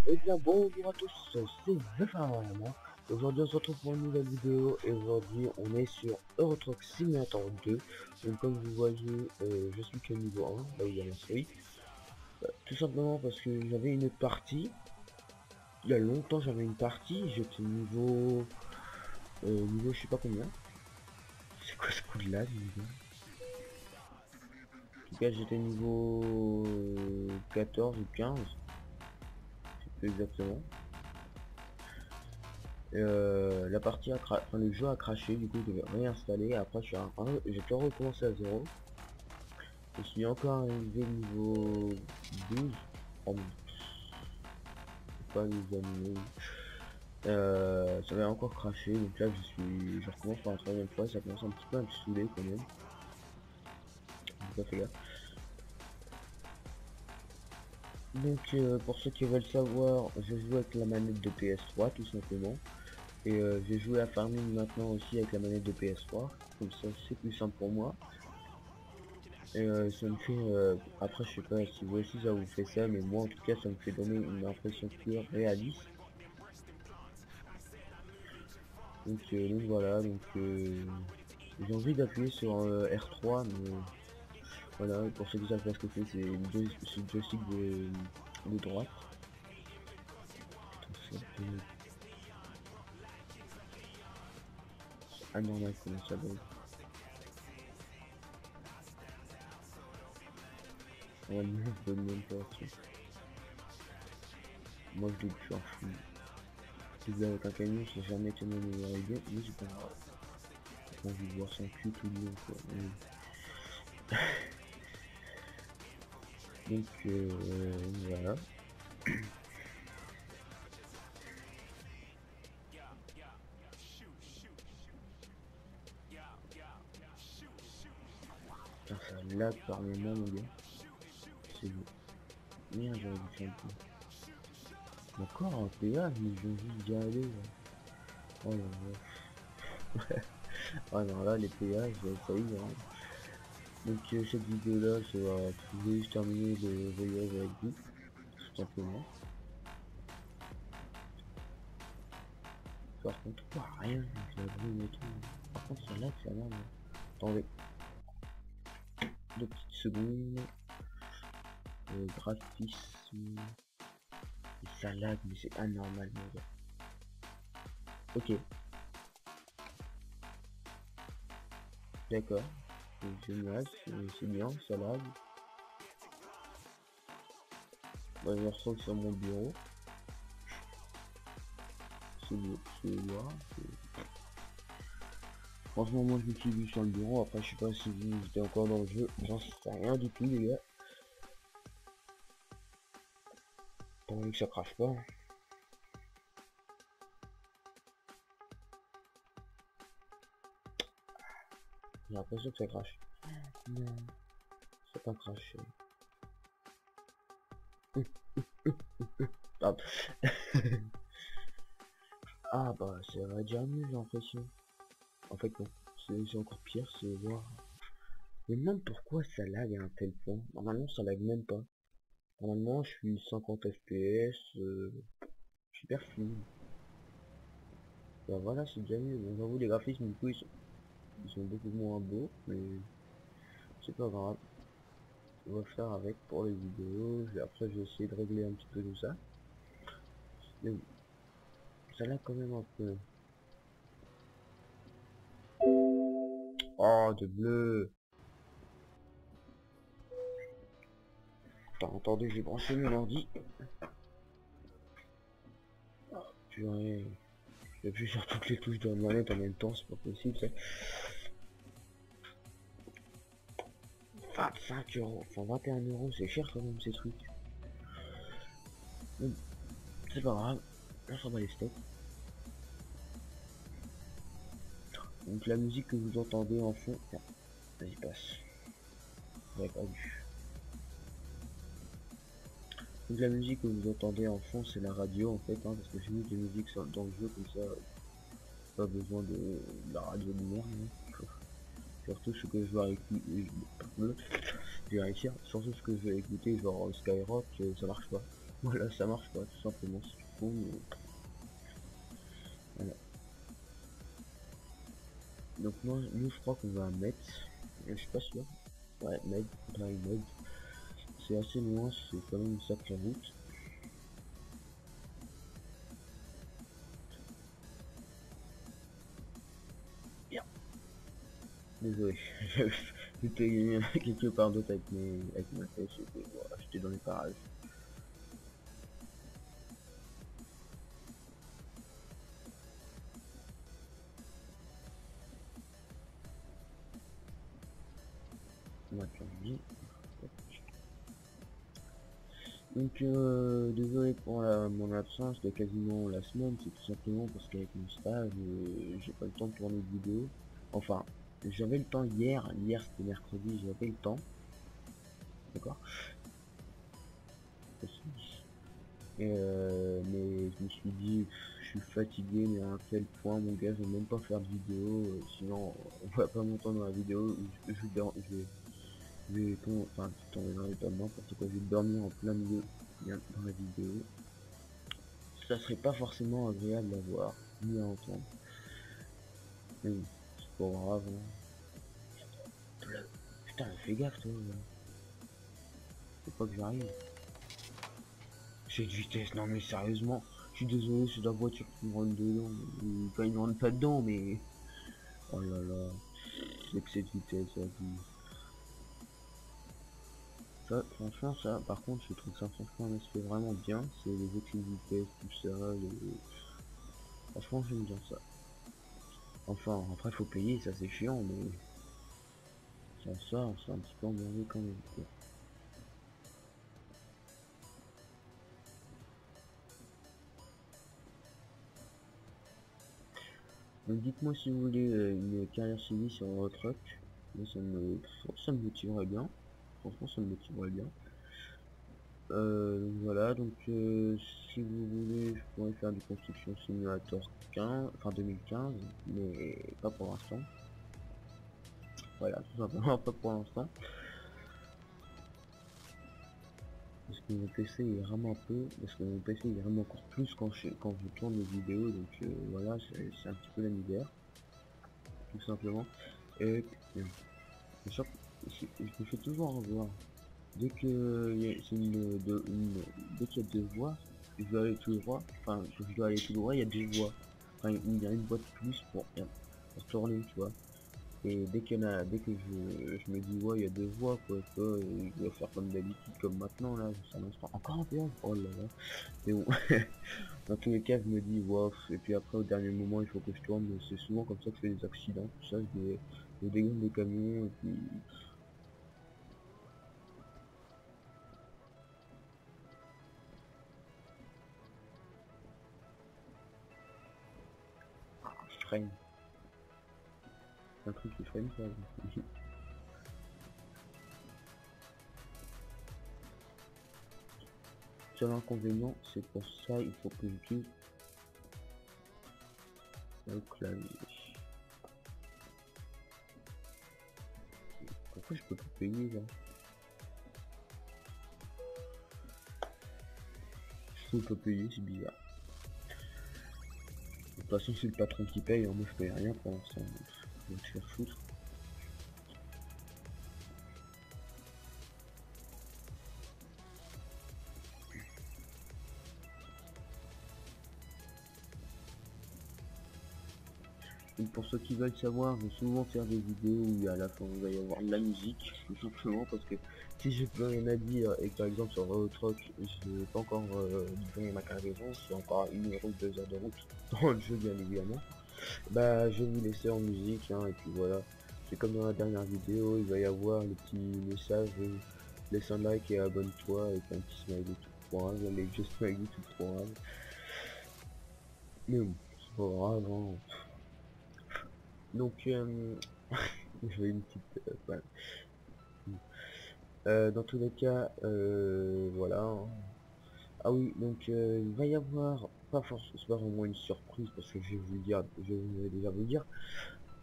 Et bien bonjour à tous, c'est Vefarama. Aujourd'hui on se retrouve pour une nouvelle vidéo et aujourd'hui on est sur Euro Truck Simulator 2. Donc comme vous voyez, je suis que niveau 1, là où il y a l'inscrit. Tout simplement parce que j'avais une partie, il y a longtemps j'avais une partie, j'étais niveau je sais pas combien. C'est quoi ce coup de lag niveau? En tout cas j'étais niveau 14 ou 15, je sais plus exactement. La partie enfin, le jeu a craché, du coup je devais réinstaller. Après j'ai pu recommencer à zéro. Je suis encore arrivé niveau 12. Oh, pas les animaux. Ça va encore craché, donc là je recommence pour la troisième fois. Ça commence un petit peu à me saouler quand même. J'ai pas fait gaffe. Donc pour ceux qui veulent savoir, je joue avec la manette de PS3 tout simplement. Et j'ai joué à Farming maintenant aussi avec la manette de PS3. Comme ça c'est plus simple pour moi. Et ça me fait après je sais pas si vous aussi ça vous fait ça, mais moi en tout cas ça me fait donner une impression plus réaliste. Donc voilà, j'ai envie d'appuyer sur R3, mais voilà, pour ceux qui savent pas ce que c'est le joystick de droite. Putain, c'est anormal comment ça bug. Ouais, non, je peux même pas ça. Moi je doute faire fou. Si vous avec un camion, c'est jamais été mon meilleure idée, mais c'est pas grave. J'ai envie de voir son cul tout le long quoi. Donc voilà. Putain, ça lag par moment mon gars. C'est bon. Merde, j'aurais dû faire un peu. Encore un péage, mais je viens juste d'y aller. Là. Oh là là. Ah non, là les péages, ça y est. Hein. Donc cette vidéo là, ça va juste terminer le voyage avec vous, tout simplement. Par contre, rien avec la brume et tout. Par contre, ça lag, ça lag. Attendez, 2 petites secondes. Graphisme. Et ça lag, mais c'est anormal, mon gars. Ok, d'accord. C'est génial, c'est bien, ça lag. Bah, je ressens sur mon bureau. C'est beau, c'est noir. Franchement, moi je me suis vu sur le bureau. Après, je sais pas si vous étiez encore dans le jeu. J'en sais rien du tout, les gars. Pour que ça crache pas. J'ai l'impression que ça crache. Non, ça pas craché. Hop. Ah bah, ça va déjà mieux, j'ai l'impression. En fait, non. C'est encore pire, c'est voir. Mais même pourquoi ça lag à un tel point. Normalement, ça lag même pas. Normalement, je suis 50 FPS. Super fluide. Bah voilà, c'est déjà mieux. Bon, j'avoue, les graphismes, du coup, ils sont beaucoup moins beaux, mais c'est pas grave. On va faire avec pour les vidéos. Après, je vais essayer de régler un petit peu tout ça. Mais bon, ça lag quand même un peu. Oh, de bleu. Attends, attendez, j'ai branché mon ordi. Purée. J'appuie sur toutes les touches de la manette en même temps, c'est pas possible ça. 25 €, enfin 21 €, c'est cher quand même ces trucs. Mais bon, c'est pas grave, on s'en bat les steaks. Donc la musique que vous entendez en fond, tiens, vas-y passe. Vous avez pas vu. Donc la musique que vous entendez en fond, c'est la radio en fait, hein, parce que j'ai mis des musiques dans le jeu comme ça, pas besoin de la radio de merde. Hein. Surtout ce que je vais écouter, je vais réussir. Surtout ce que je vais écouter, genre Skyrock, ça marche pas. Voilà, ça marche pas, tout simplement, c'est faux, mais voilà. Donc moi, nous, je crois qu'on va mettre, je suis pas sûr, ouais, med, dry med, c'est assez loin, c'est quand même une sacrée route. Bien. Désolé, j'étais quelque part d'autre avec ma tête, j'étais dans les parages. On va faire bien. Donc désolé pour mon absence de quasiment la semaine, c'est tout simplement parce qu'avec mon stage, j'ai pas le temps de tourner de vidéo. Enfin, j'avais le temps hier c'était mercredi, j'avais le temps, d'accord. Mais je me suis dit, je suis fatigué, mais à un tel point, mon gars, je vais même pas faire de vidéo, sinon on voit pas mon temps dans la vidéo, enfin, tu t'en pas n'importe quoi, je vais dormir en plein milieu bien dans la vidéo. Ça serait pas forcément agréable à voir, ni à entendre. Mais bon, c'est pas grave, hein. Putain, fais gaffe, toi. Faut pas que j'arrive. Cette vitesse, non mais sérieusement. Je suis désolé, c'est la voiture qui me rentre dedans. Enfin, il ne rentre pas dedans, mais... Oh là là. C'est que cette vitesse, ça dit. Ça, franchement, ça, par contre, je trouve ça franchement un aspect vraiment bien. C'est les excès de vitesse, tout ça. Franchement, j'aime bien ça. Enfin, après, faut payer, ça c'est chiant, mais... Ça, c'est un petit peu emmerdé quand même. Donc dites-moi si vous voulez une carrière civile sur votre truck. Moi ça me motiverait bien. Franchement ça me motiverait bien. Donc voilà, donc si vous voulez, je pourrais faire du construction simulator 15, enfin 2015, mais pas pour l'instant. Voilà, tout simplement pas pour l'instant. Parce que mon PC il rame un peu, parce que mon PC il rame encore plus quand je tourne des vidéos, donc voilà, c'est un petit peu la misère, tout simplement. Et bien, je me fais toujours avoir. Dès que c'est dès qu'il y a deux voies, je dois aller tout droit. Enfin, je dois aller tout droit, il y a deux voies. Enfin, il y a une voie de plus pour tourner, tu vois. Et dès que je me dis ouais, il y a deux voies, quoi, tu vois, et je dois faire comme d'habitude, comme maintenant là, c'est un instant. Encore un péage. Oh là là. Mais bon, dans tous les cas, je me dis wow. Et puis après, au dernier moment, il faut que je tourne. C'est souvent comme ça que je fais des accidents, tout ça, je dégaine des camions et puis je freine. Un truc qui freine pas. Seul inconvénient, c'est pour ça, il faut que j'utilise le clavier. Pourquoi je peux pas payer là? Je peux pas payer, c'est bizarre. De toute façon, c'est le patron qui paye, hein, moi je paye rien pour l'instant. Je vais te faire foutre. Et pour ceux qui veulent savoir, je vais souvent faire des vidéos où à la fin il va y avoir de la musique, tout simplement parce que si j'ai plus rien à dire et que par exemple sur Road je n'ai pas encore livré ma cargaison, c'est encore 1 heure ou 2 heures de route dans le jeu bien évidemment, bah je vais vous laisser en musique, hein, et puis voilà. C'est comme dans la dernière vidéo, il va y avoir le petit message laisse un like et abonne-toi avec un petit smiley tout pourrave, les vieux smiley tout pourrave. Mais bon, c'est pas grave, hein. Donc je vais une petite voilà. Dans tous les cas, voilà, hein. Ah oui, donc il va y avoir pas forcément, c'est pas vraiment une surprise parce que je vais vous le dire, je vais déjà vous le dire.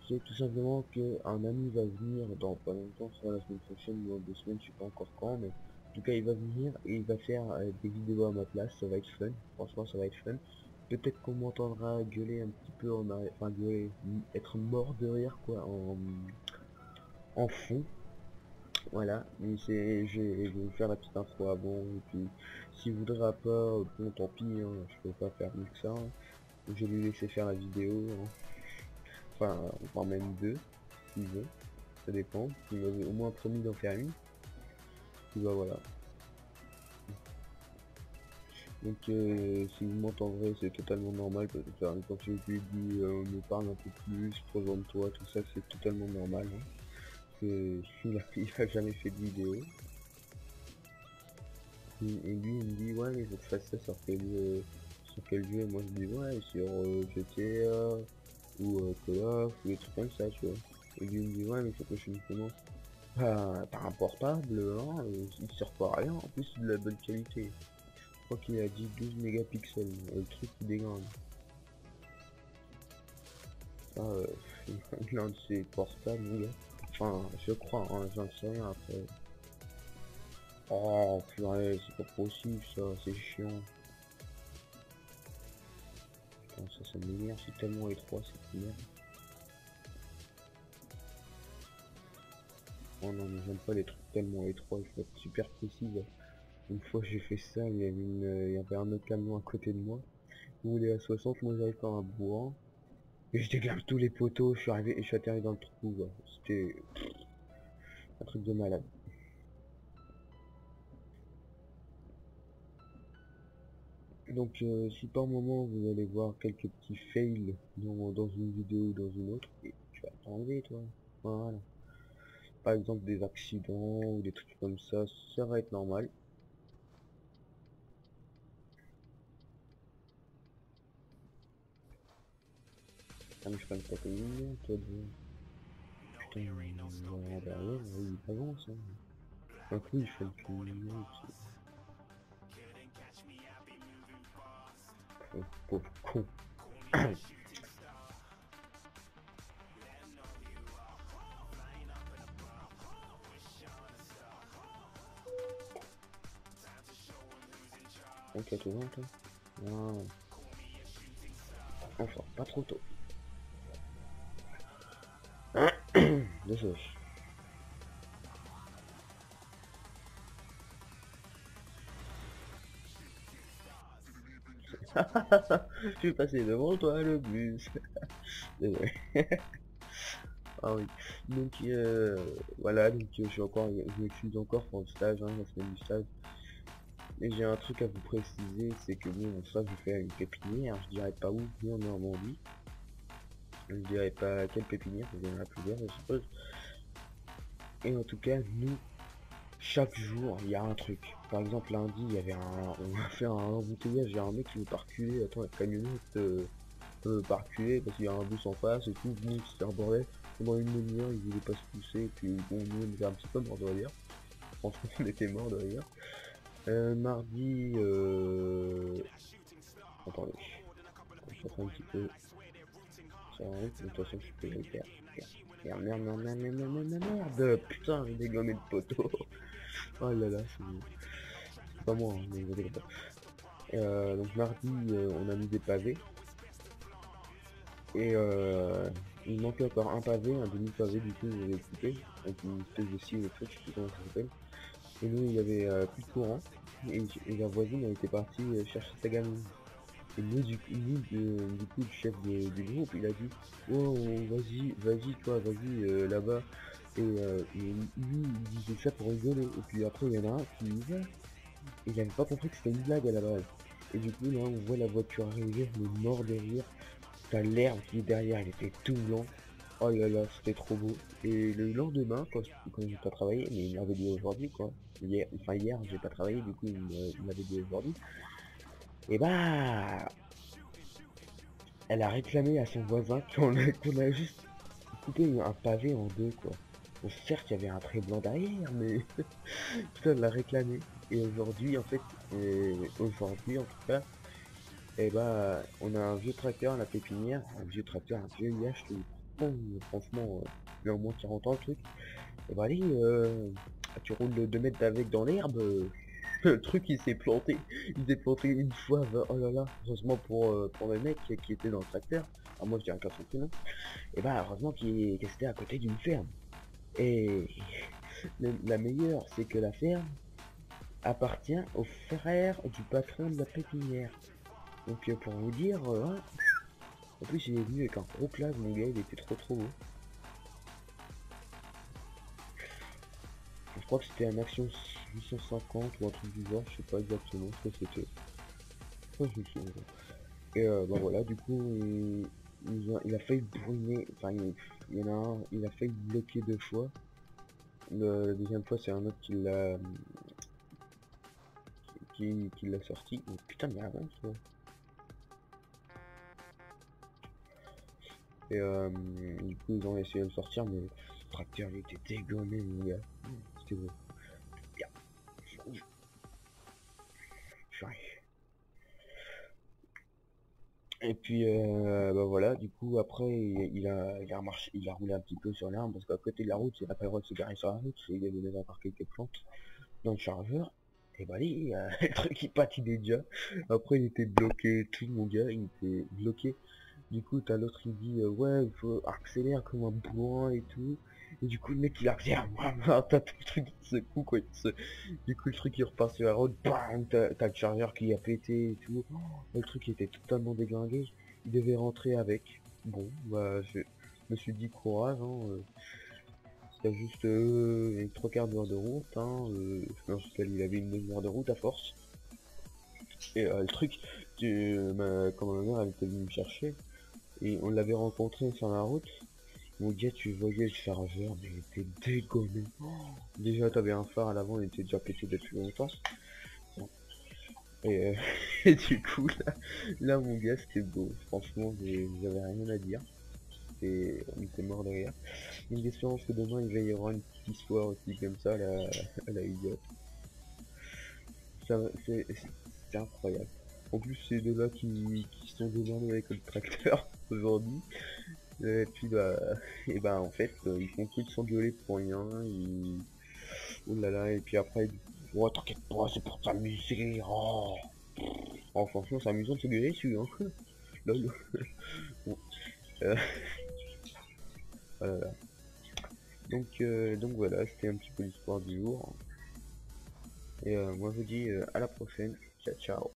C'est tout simplement que un ami va venir dans pas longtemps, soit la semaine prochaine ou dans 2 semaines, je sais pas encore quand, mais tout cas, il va venir et il va faire des vidéos à ma place. Ça va être fun. Franchement, ça va être fun. Peut-être qu'on m'entendra gueuler un petit peu en arrière, enfin gueuler, être mort de rire quoi, en fond. Voilà, mais je vais faire la petite intro avant, et puis s'il voudra pas, bon tant pis, hein, je peux pas faire mieux que ça, hein. Je vais lui laisser faire la vidéo, hein. Enfin, voire même deux, s'il veut, ça dépend. Il m'avait au moins promis d'en faire une, puis bah voilà. Donc si vous m'entendrez, c'est totalement normal, peut-être quand je lui dis me parle un peu plus, présente-toi, tout ça, c'est totalement normal, hein. Il a jamais fait de vidéo. Et lui il me dit ouais mais il faut que je fasse ça sur quel jeu, moi je dis ouais sur GTA ou Call of ou des trucs comme ça tu vois. Et lui il me dit ouais mais il faut que je filme comment. Bah t'as un portable hein, il sert pas à rien, en plus c'est de la bonne qualité. Je crois qu'il a dit 12 mégapixels, le truc qui dégage. Ça l'un de ses portables mon gars. Enfin je crois, hein, j'en sais rien après. Oh purée, c'est pas possible ça, c'est chiant. Putain, ça m'énerve, c'est tellement étroit cette merde. Oh non mais j'aime pas les trucs tellement étroits, il faut être super précis là. Une fois j'ai fait ça, il y avait un autre camion à côté de moi. Il roulait à 60, moi j'arrive par un bourrin. Et je dégrave tous les poteaux, je suis arrivé et je suis atterri dans le trou. C'était un truc de malade. Donc si par moment vous allez voir quelques petits fails dans une vidéo ou dans une autre, et tu vas t'enlever toi. Voilà. Par exemple des accidents ou des trucs comme ça va être normal. Ah mais je peux me taper une lumière, toi de... Putain, derrière, il avance, hein. Un coup il fait le clignement, pauvre con. Ok, t'es bon toi. Ah, enfin, pas trop tôt. Désolé. Je suis passé devant toi le bus. Désolé. Ah oui. Donc voilà, donc je m'excuse encore pour le stage, hein, la semaine du stage. Et j'ai un truc à vous préciser, c'est que bon, ça je fais à une pépinière, je dirais pas où, ni en Normandie. Je dirais pas quelle pépinière, il y en a plusieurs je suppose. Et en tout cas, nous, chaque jour, il y a un truc. Par exemple, lundi, il y avait on a fait un embouteillage, il y a un mec qui veut pas reculer, attends, la camionnette peut pas reculer parce qu'il y a un bus en face et tout, nous, c'était un bordel. Pendant une demi-heure, il voulait pas se pousser, et puis bon, nous, on était un petit peu mort de rire. Franchement, on était mort de rire. Mardi, attendez, je suis un petit peu... Ça arrive, de toute façon, je peux le faire. Merde, putain, j'ai dégommé le poteau. Oh là là, c'est pas moi, hein, mais vous inquiétez pas. Donc mardi, on a mis des pavés. Et il manquait encore un pavé, un demi-pavé, du coup, on avait coupé. Avec une espèce de scie électrique, je sais plus comment ça s'appelle. Et nous, il y avait plus de courant. Et la voisine, elle était partie chercher sa gamine. Et nous, du coup, le chef du groupe, il a dit, oh, vas-y, toi, vas-y, là-bas. Et lui, il disait ça pour rigoler. Et puis après, il y en a un qui y va. Et il avait pas compris que c'était une blague à la base. Et du coup, là, on voit la voiture arriver, on est mort de rire. T'as l'herbe qui est derrière, il était tout blanc. Oh là là, c'était trop beau. Et le lendemain, quand j'ai pas travaillé, mais il m'avait dit aujourd'hui, quoi. Hier, j'ai pas travaillé, du coup, il m'avait dit aujourd'hui. Et bah, elle a réclamé à son voisin qu'on a juste coupé un pavé en deux, quoi. Bon, certes, il y avait un trait blanc derrière, mais putain, elle l'a réclamé. Et aujourd'hui, en fait, aujourd'hui, en tout cas, et bah, on a un vieux tracteur à la pépinière, un vieux tracteur, un vieux IH, franchement, il a au moins 40 ans le truc. Et bah, allez, tu roules de 2 mètres avec dans l'herbe, le truc il s'est planté. Il s'est planté une fois, oh là là, heureusement pour le mec qui était dans le tracteur. Alors moi je dirais pas son prénom. Et bah heureusement qu'il était à côté d'une ferme. Et la meilleure, c'est que la ferme appartient au frère du patron de la pépinière. Donc pour vous dire, en plus il est venu avec un gros clave, mon gars, il était trop beau. Je crois que c'était un Action 850 ou un truc du genre, je sais pas exactement ce que c'était. Enfin, je me souviens. Et bah voilà, du coup, il a failli brûler, enfin il y en a un, il a failli bloquer 2 fois. La deuxième fois, c'est un autre qui l'a sorti. Oh, putain, mais avance, toi. Et du coup, ils ont essayé de le sortir, mais le tracteur il était dégommé, mon gars. C'était beau. Bien. Purée. Et puis bah voilà, du coup après il a roulé un petit peu sur l'arbre parce qu'à côté de la route, il n'a pas le droit de se garer sur la route, il avait déjà par quelques plantes dans le chargeur. Et bah lui, le truc il patinait déjà. Après il était bloqué et tout, mon gars, il était bloqué. Du coup t'as l'autre il dit ouais il faut accélérer comme un bourrin et tout. Et du coup le mec il accélère, t'as tout le truc qui se secoue quoi. Du coup le truc il repart sur la route, bam, t'as le chargeur qui a pété et tout. Le truc était totalement déglingué. Il devait rentrer avec. Bon bah je me suis dit courage, hein, c'était juste 3/4 d'heure de route, hein, je pense qu'il avait une demi-heure de route à force. Et le truc, quand ma mère elle était venue me chercher, et on l'avait rencontré sur la route, mon gars tu voyais le chargeur, mais il était dégommé. Déjà t'avais un phare à l'avant, il était déjà pété depuis longtemps. Bon. Et, et du coup là mon gars c'était beau, franchement j'avais rien à dire. Et on était mort de rire. Une espérance que demain il va y avoir une petite histoire aussi comme ça à la idiote. Ça, c'est incroyable. En plus c'est de là qui sont démerdés avec le tracteur aujourd'hui. Et puis bah et bah en fait ils font que de s'engueuler pour rien. Oh là là, et puis après oh t'inquiète pas, c'est pour t'amuser. Oh franchement c'est amusant de se gueuler dessus hein. Lol. Bon, euh, voilà. Donc voilà, c'était un petit peu l'histoire du jour. Et moi je vous dis à la prochaine. Ciao ciao.